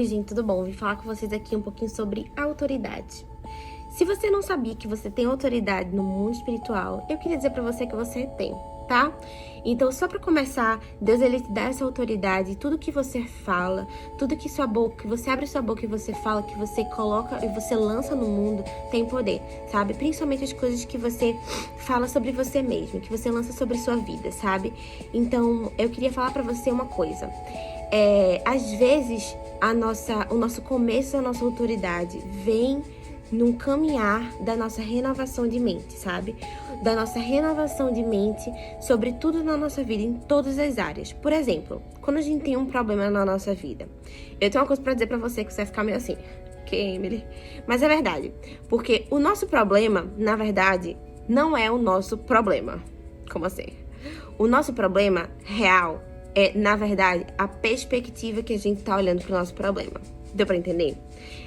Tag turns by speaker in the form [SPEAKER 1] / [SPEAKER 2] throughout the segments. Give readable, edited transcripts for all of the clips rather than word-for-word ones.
[SPEAKER 1] Oi, gente, tudo bom? Vim falar com vocês aqui um pouquinho sobre autoridade. Se você não sabia que você tem autoridade no mundo espiritual, eu queria dizer pra você que você tem, tá? Então, só pra começar, Deus, ele te dá essa autoridade, tudo que você fala, tudo que sua boca, que você abre sua boca e você fala, que você coloca e você lança no mundo, tem poder, sabe? Principalmente as coisas que você fala sobre você mesmo, que você lança sobre sua vida, sabe? Então, eu queria falar pra você uma coisa. Às vezes, o nosso começo da nossa autoridade vem num caminhar da nossa renovação de mente, sabe? Da nossa renovação de mente sobre tudo na nossa vida, em todas as áreas. Por exemplo, quando a gente tem um problema na nossa vida, eu tenho uma coisa pra dizer pra você que você vai ficar meio assim, que Emily? Mas é verdade, porque o nosso problema, na verdade, não é o nosso problema. Como assim? O nosso problema real é, na verdade, a perspectiva que a gente tá olhando pro nosso problema. Deu pra entender?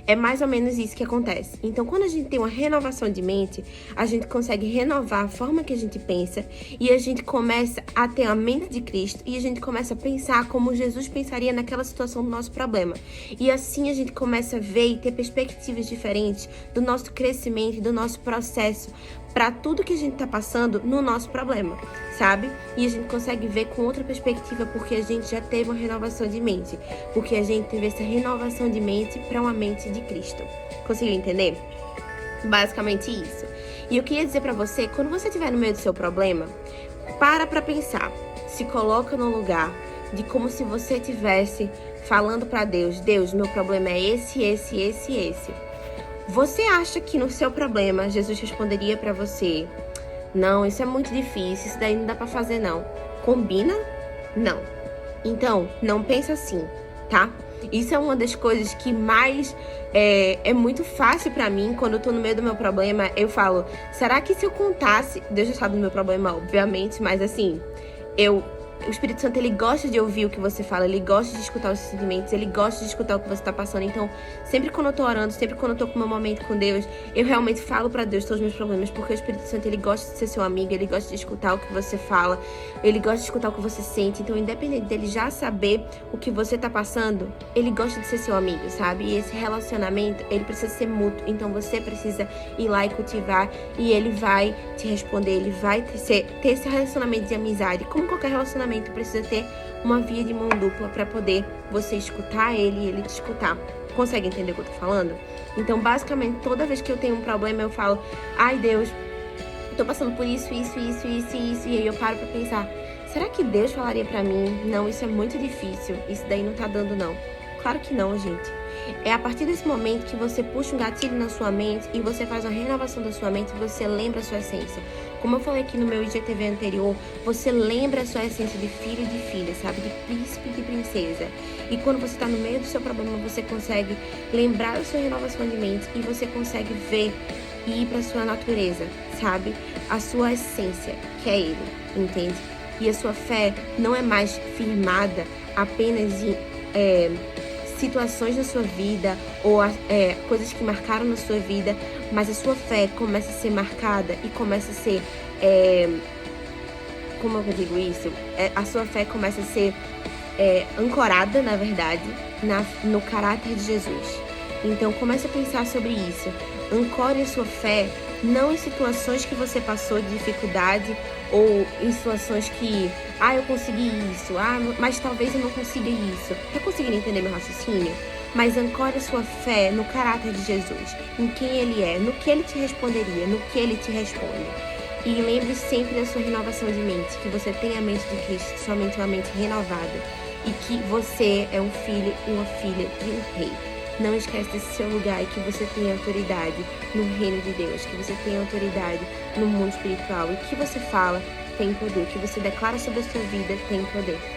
[SPEAKER 1] É mais ou menos isso que acontece. Então, quando a gente tem uma renovação de mente, a gente consegue renovar a forma que a gente pensa e a gente começa a ter a mente de Cristo e a gente começa a pensar como Jesus pensaria naquela situação do nosso problema. E assim a gente começa a ver e ter perspectivas diferentes do nosso crescimento e do nosso processo para tudo que a gente tá passando no nosso problema, sabe? E a gente consegue ver com outra perspectiva porque a gente já teve uma renovação de mente, porque a gente teve essa renovação de mente para uma mente de Cristo. Conseguiu entender? Basicamente isso. E eu queria dizer para você, quando você estiver no meio do seu problema, para pensar, se coloca no lugar de como se você estivesse falando para Deus, Deus, meu problema é esse, esse, esse, esse. Você acha que no seu problema Jesus responderia pra você: não, isso é muito difícil, isso daí não dá pra fazer não. Combina? Não. Então, não pensa assim, tá? Isso é uma das coisas que mais é muito fácil pra mim. Quando eu tô no meio do meu problema, eu falo, será que se eu contasse... Deus já sabe do meu problema, obviamente, mas assim, o Espírito Santo, ele gosta de ouvir o que você fala, ele gosta de escutar os seus sentimentos, ele gosta de escutar o que você tá passando. Então, sempre quando eu tô orando, sempre quando eu tô com o meu momento com Deus, eu realmente falo pra Deus todos os meus problemas, porque o Espírito Santo, ele gosta de ser seu amigo, ele gosta de escutar o que você fala, ele gosta de escutar o que você sente. Então, independente dele já saber o que você tá passando, ele gosta de ser seu amigo, sabe? E esse relacionamento, ele precisa ser mútuo. Então, você precisa ir lá e cultivar, e ele vai te responder, ele vai ter esse relacionamento de amizade. Como qualquer relacionamento, precisa ter uma via de mão dupla para poder você escutar ele e ele te escutar. Consegue entender o que eu tô falando? Então, basicamente, toda vez que eu tenho um problema, eu falo, ai Deus, eu tô passando por isso, isso, isso, isso, isso, e aí eu paro pra pensar, será que Deus falaria pra mim? Não, isso é muito difícil, isso daí não tá dando não. Claro que não, gente. É a partir desse momento que você puxa um gatilho na sua mente e você faz uma renovação da sua mente e você lembra a sua essência. Como eu falei aqui no meu IGTV anterior, você lembra a sua essência de filho e de filha, sabe? De príncipe e de princesa. E quando você tá no meio do seu problema, você consegue lembrar da sua renovação de mente e você consegue ver e ir pra sua natureza, sabe? A sua essência, que é ele, entende? E a sua fé não é mais firmada apenas em situações da sua vida ou coisas que marcaram na sua vida, mas a sua fé começa a ser marcada e começa a ser, como eu digo isso? A sua fé começa a ser ancorada, na verdade, no caráter de Jesus. Então, comece a pensar sobre isso. Ancore a sua fé não em situações que você passou de dificuldade ou em situações que, eu consegui isso, mas talvez eu não consiga isso. Tá conseguindo entender meu raciocínio? Mas ancore a sua fé no caráter de Jesus, em quem ele é, no que ele te responderia, no que ele te responde. E lembre sempre da sua renovação de mente, que você tem a mente de Cristo, somente uma mente renovada, e que você é um filho e uma filha de um rei. Não esquece desse seu lugar e que você tem autoridade no reino de Deus, que você tem autoridade no mundo espiritual e que você fala tem poder, que você declara sobre a sua vida tem poder.